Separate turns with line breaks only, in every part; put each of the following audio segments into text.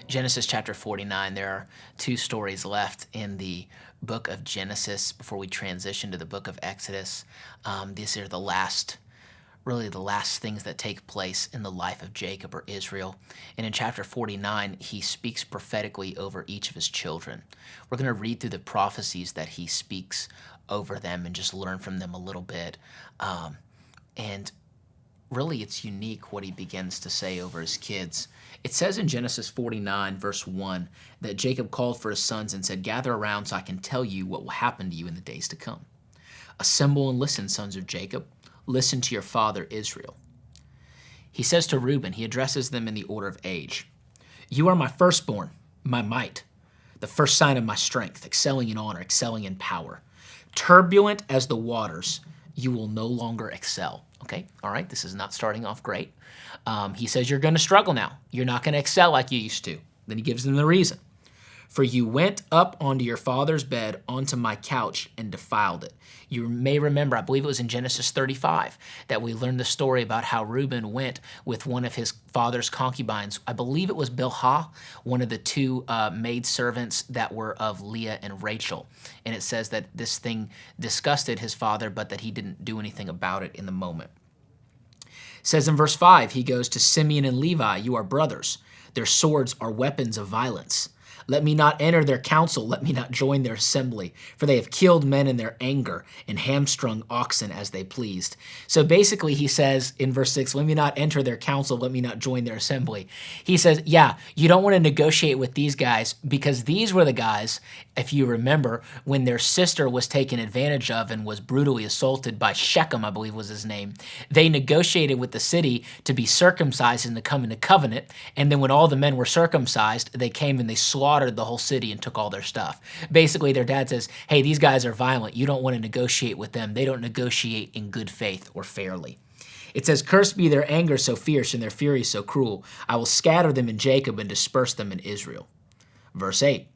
Genesis chapter 49, there are two stories left in the book of Genesis before we transition to the book of Exodus. These are the last things that take place in the life of Jacob or Israel. And in chapter 49, he speaks prophetically over each of his children. We're going to read through the prophecies that he speaks over them and just learn from them a little bit. And really, it's unique what he begins to say over his kids. It says in Genesis 49, verse 1, that Jacob called for his sons and said, "Gather around so I can tell you what will happen to you in the days to come. Assemble and listen, sons of Jacob. Listen to your father Israel." He says to Reuben, he addresses them in the order of age. "You are my firstborn, my might, the first sign of my strength, excelling in honor, excelling in power. Turbulent as the waters, you will no longer excel." Okay, all right, this is not starting off great. He says you're going to struggle now. You're not going to excel like you used to. Then he gives them the reason. "For you went up onto your father's bed, onto my couch, and defiled it." You may remember, I believe it was in Genesis 35, that we learned the story about how Reuben went with one of his father's concubines. I believe it was Bilhah, one of the two maidservants that were of Leah and Rachel. And it says that this thing disgusted his father, but that he didn't do anything about it in the moment. It says in verse 5, he goes to Simeon and Levi, "You are brothers. Their swords are weapons of violence. Let me not enter their council, let me not join their assembly, for they have killed men in their anger and hamstrung oxen as they pleased." So basically he says in verse 6, let me not enter their council, let me not join their assembly. He says, yeah, you don't want to negotiate with these guys because these were the guys, if you remember, when their sister was taken advantage of and was brutally assaulted by Shechem, I believe was his name. They negotiated with the city to be circumcised and to come into covenant. And then when all the men were circumcised, they came and they slaughtered the whole city and took all their stuff. Basically, their dad says, hey, these guys are violent. You don't want to negotiate with them. They don't negotiate in good faith or fairly. It says, "Cursed be their anger so fierce and their fury so cruel. I will scatter them in Jacob and disperse them in Israel." Verse 8,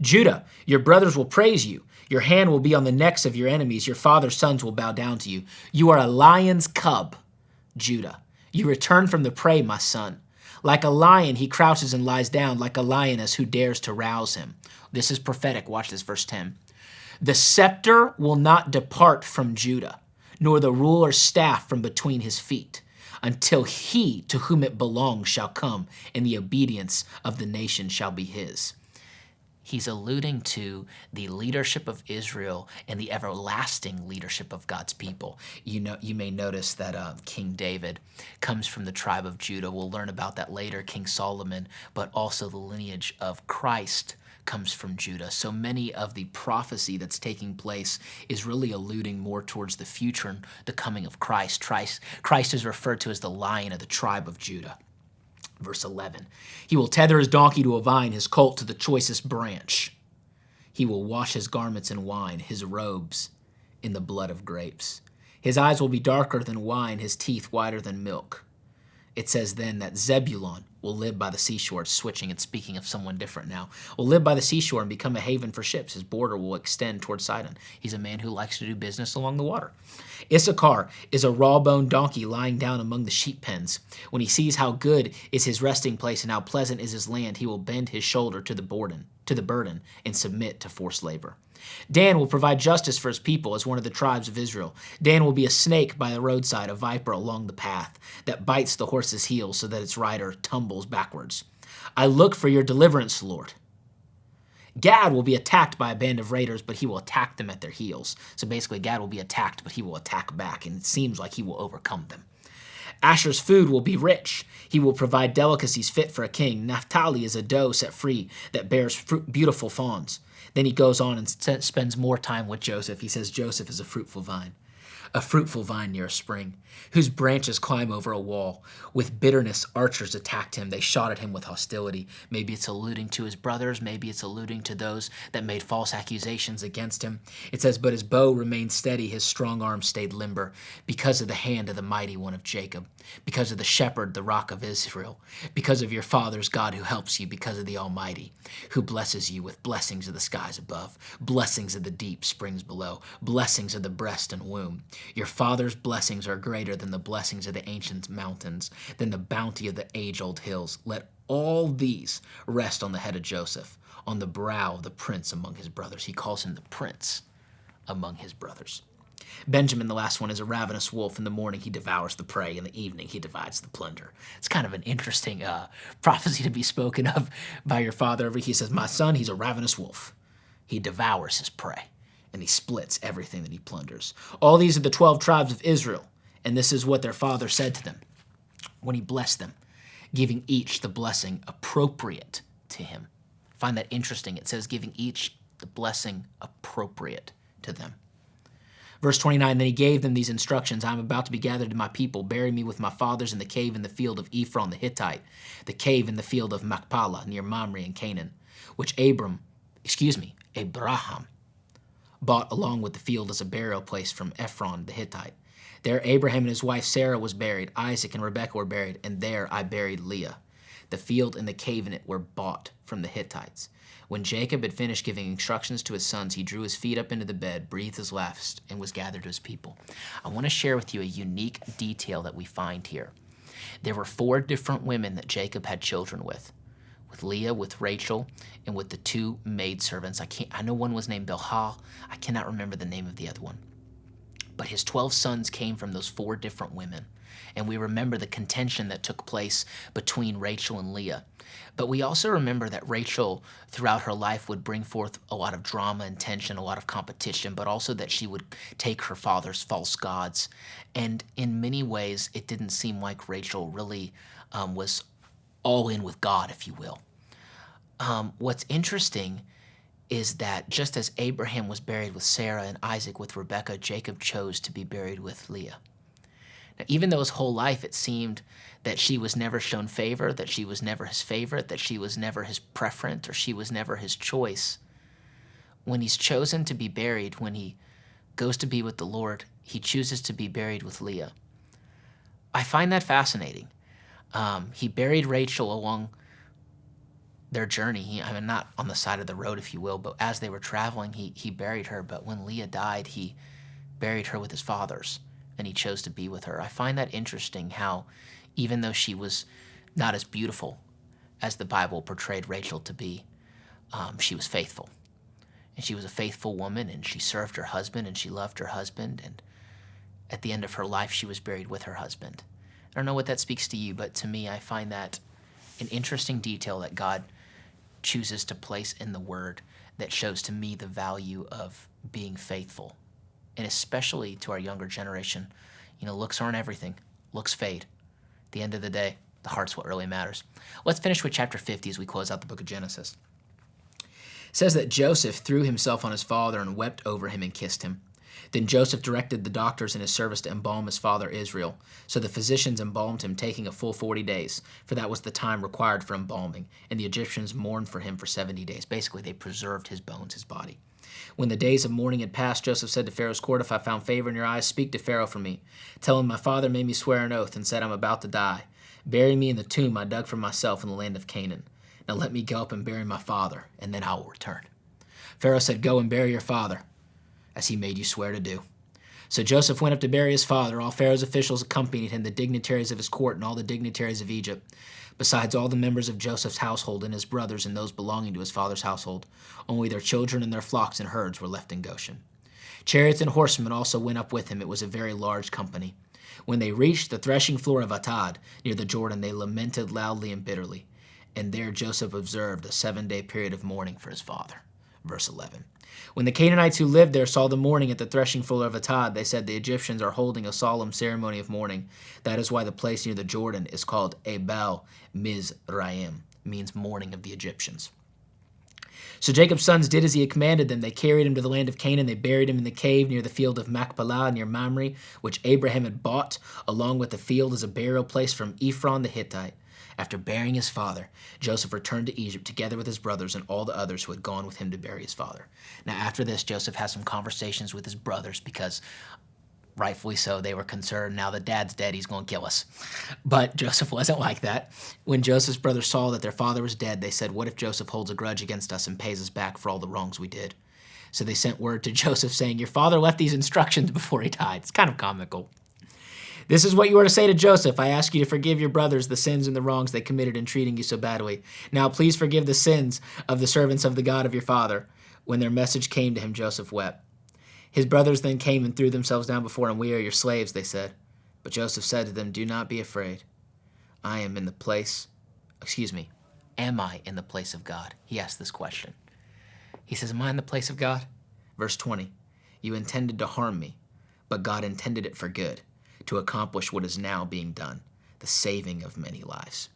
"Judah, your brothers will praise you. Your hand will be on the necks of your enemies. Your father's sons will bow down to you. You are a lion's cub, Judah. You return from the prey, my son. Like a lion, he crouches and lies down, like a lioness who dares to rouse him." This is prophetic. Watch this, verse 10. "The scepter will not depart from Judah, nor the ruler's staff from between his feet, until he to whom it belongs shall come, and the obedience of the nation shall be his." He's alluding to the leadership of Israel and the everlasting leadership of God's people. You may notice that King David comes from the tribe of Judah. We'll learn about that later, King Solomon, but also the lineage of Christ comes from Judah. So many of the prophecy that's taking place is really alluding more towards the future and the coming of Christ. Christ is referred to as the Lion of the tribe of Judah. Verse 11, "He will tether his donkey to a vine, his colt to the choicest branch. He will wash his garments in wine, his robes in the blood of grapes. His eyes will be darker than wine, his teeth whiter than milk." It says then that Zebulun will live by the seashore. It's switching and speaking of someone different now. Will live by the seashore and become a haven for ships. His border will extend toward Sidon. He's a man who likes to do business along the water. "Issachar is a raw-boned donkey lying down among the sheep pens. When he sees how good is his resting place and how pleasant is his land, he will bend his shoulder to the burden and submit to forced labor. Dan will provide justice for his people as one of the tribes of Israel. Dan will be a snake by the roadside, a viper along the path that bites the horse's heels so that its rider tumbles backwards. I look for your deliverance, Lord. Gad will be attacked by a band of raiders, but he will attack them at their heels." So basically, Gad will be attacked, but he will attack back, and it seems like he will overcome them. "Asher's food will be rich. He will provide delicacies fit for a king. Naphtali is a doe set free that bears beautiful fawns." Then he goes on and spends more time with Joseph. He says Joseph is a fruitful vine near a spring, whose branches climb over a wall. With bitterness, archers attacked him. They shot at him with hostility. Maybe it's alluding to his brothers. Maybe it's alluding to those that made false accusations against him. It says, "But his bow remained steady. His strong arm stayed limber because of the hand of the mighty one of Jacob, because of the shepherd, the rock of Israel, because of your father's God who helps you, because of the Almighty who blesses you with blessings of the skies above, blessings of the deep springs below, blessings of the breast and womb. Your father's blessings are greater than the blessings of the ancient mountains, than the bounty of the age-old hills. Let all these rest on the head of Joseph, on the brow of the prince among his brothers. He calls him the prince among his brothers. Benjamin, the last one, is a ravenous wolf. In the morning he devours the prey. In the evening he divides the plunder. It's kind of an interesting prophecy to be spoken of by your father. He says, my son, he's a ravenous wolf. He devours his prey, and he splits everything that he plunders. All these are the 12 tribes of Israel, and this is what their father said to them when he blessed them, giving each the blessing appropriate to him. I find that interesting. It says giving each the blessing appropriate to them. Verse 29, then he gave them these instructions. I am about to be gathered to my people. Bury me with my fathers in the cave in the field of Ephron the Hittite, the cave in the field of Machpelah near Mamre in Canaan, which Abraham bought along with the field as a burial place from Ephron the Hittite. There Abraham and his wife Sarah was buried. Isaac and Rebekah were buried, and there I buried Leah. The field and the cave in it were bought from the Hittites. When Jacob had finished giving instructions to his sons, he drew his feet up into the bed, breathed his last, and was gathered to his people. I want to share with you a unique detail that we find here. There were 4 different women that Jacob had children with Leah, with Rachel, and with the 2 maidservants. I know one was named Bilhah. I cannot remember the name of the other one. But his 12 sons came from those 4 different women. And we remember the contention that took place between Rachel and Leah. But we also remember that Rachel, throughout her life, would bring forth a lot of drama and tension, a lot of competition, but also that she would take her father's false gods. And in many ways, it didn't seem like Rachel really was all in with God, if you will. What's interesting is that just as Abraham was buried with Sarah and Isaac with Rebekah, Jacob chose to be buried with Leah. Now, even though his whole life it seemed that she was never shown favor, that she was never his favorite, that she was never his preference, or she was never his choice, when he's chosen to be buried, when he goes to be with the Lord, he chooses to be buried with Leah. I find that fascinating. He buried Rachel along their journey. Not on the side of the road, if you will, but as they were traveling, he buried her. But when Leah died, he buried her with his fathers, and he chose to be with her. I find that interesting how, even though she was not as beautiful as the Bible portrayed Rachel to be, she was faithful. And she was a faithful woman, and she served her husband, and she loved her husband, and at the end of her life, she was buried with her husband. I don't know what that speaks to you, but to me, I find that an interesting detail that God chooses to place in the Word that shows to me the value of being faithful. And especially to our younger generation, looks aren't everything. Looks fade. At the end of the day, the heart's what really matters. Let's finish with chapter 50 as we close out the book of Genesis. It says that Joseph threw himself on his father and wept over him and kissed him. Then Joseph directed the doctors in his service to embalm his father Israel. So the physicians embalmed him, taking a full 40 days, for that was the time required for embalming, and the Egyptians mourned for him for 70 days. Basically, they preserved his bones, his body. When the days of mourning had passed, Joseph said to Pharaoh's court, if I found favor in your eyes, speak to Pharaoh for me. Tell him my father made me swear an oath and said I'm about to die. Bury me in the tomb I dug for myself in the land of Canaan. Now let me go up and bury my father, and then I will return. Pharaoh said, go and bury your father, as he made you swear to do. So Joseph went up to bury his father. All Pharaoh's officials accompanied him, the dignitaries of his court and all the dignitaries of Egypt, besides all the members of Joseph's household and his brothers and those belonging to his father's household. Only their children and their flocks and herds were left in Goshen. Chariots and horsemen also went up with him. It was a very large company. When they reached the threshing floor of Atad, near the Jordan, they lamented loudly and bitterly. And there Joseph observed a 7-day period of mourning for his father. Verse 11. When the Canaanites who lived there saw the mourning at the threshing floor of Atad, they said, the Egyptians are holding a solemn ceremony of mourning. That is why the place near the Jordan is called Abel Mizraim, means mourning of the Egyptians. So Jacob's sons did as he had commanded them. They carried him to the land of Canaan. They buried him in the cave near the field of Machpelah near Mamre, which Abraham had bought, along with the field as a burial place from Ephron the Hittite. After burying his father, Joseph returned to Egypt together with his brothers and all the others who had gone with him to bury his father. Now after this, Joseph has some conversations with his brothers because, rightfully so, they were concerned. Now that dad's dead, he's going to kill us. But Joseph wasn't like that. When Joseph's brothers saw that their father was dead, they said, what if Joseph holds a grudge against us and pays us back for all the wrongs we did? So they sent word to Joseph saying, your father left these instructions before he died. It's kind of comical. This is what you are to say to Joseph. I ask you to forgive your brothers the sins and the wrongs they committed in treating you so badly. Now please forgive the sins of the servants of the God of your father. When their message came to him, Joseph wept. His brothers then came and threw themselves down before him. We are your slaves, they said. But Joseph said to them, do not be afraid. Am I in the place of God? He asked this question. He says, am I in the place of God? Verse 20, you intended to harm me, but God intended it for good, to accomplish what is now being done, the saving of many lives.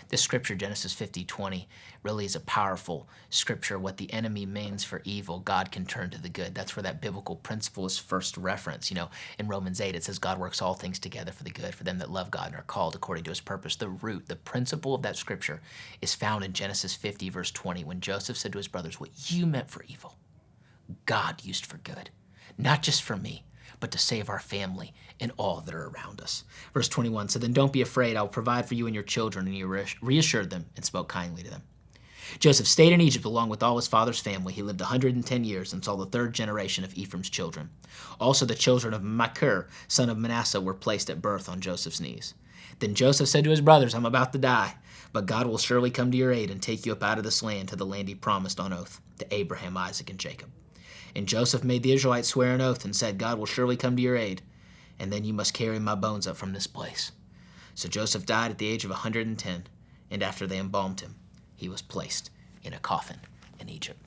This scripture, Genesis 50:20, really is a powerful scripture. What the enemy means for evil, God can turn to the good. That's where that biblical principle is first referenced. In Romans 8, it says God works all things together for the good for them that love God and are called according to his purpose. The root, the principle of that scripture is found in Genesis 50, verse 20, when Joseph said to his brothers, what you meant for evil, God used for good, not just for me, but to save our family and all that are around us. Verse 21, so then don't be afraid. I will provide for you and your children. And he reassured them and spoke kindly to them. Joseph stayed in Egypt along with all his father's family. He lived 110 years and saw the third generation of Ephraim's children. Also the children of Machir, son of Manasseh, were placed at birth on Joseph's knees. Then Joseph said to his brothers, I'm about to die, but God will surely come to your aid and take you up out of this land to the land he promised on oath to Abraham, Isaac, and Jacob. And Joseph made the Israelites swear an oath and said, God will surely come to your aid, and then you must carry my bones up from this place. So Joseph died at the age of 110, and after they embalmed him, he was placed in a coffin in Egypt.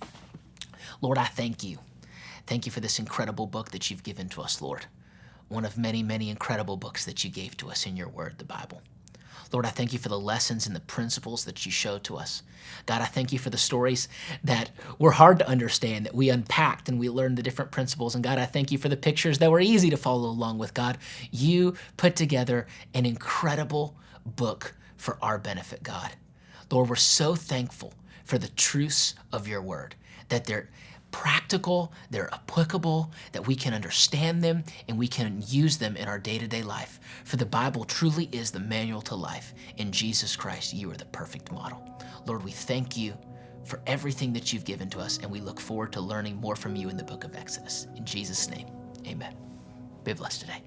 Lord, I thank you. Thank you for this incredible book that you've given to us, Lord. One of many, many incredible books that you gave to us in your word, the Bible. Lord, I thank you for the lessons and the principles that you showed to us. God, I thank you for the stories that were hard to understand, that we unpacked and we learned the different principles. And God, I thank you for the pictures that were easy to follow along with. God, you put together an incredible book for our benefit, God. Lord, we're so thankful for the truths of your word, that they're practical, they're applicable, that we can understand them and we can use them in our day-to-day life. For the Bible truly is the manual to life. In Jesus Christ, you are the perfect model. Lord, we thank you for everything that you've given to us, and we look forward to learning more from you in the book of Exodus. In Jesus' name, amen. Be blessed today.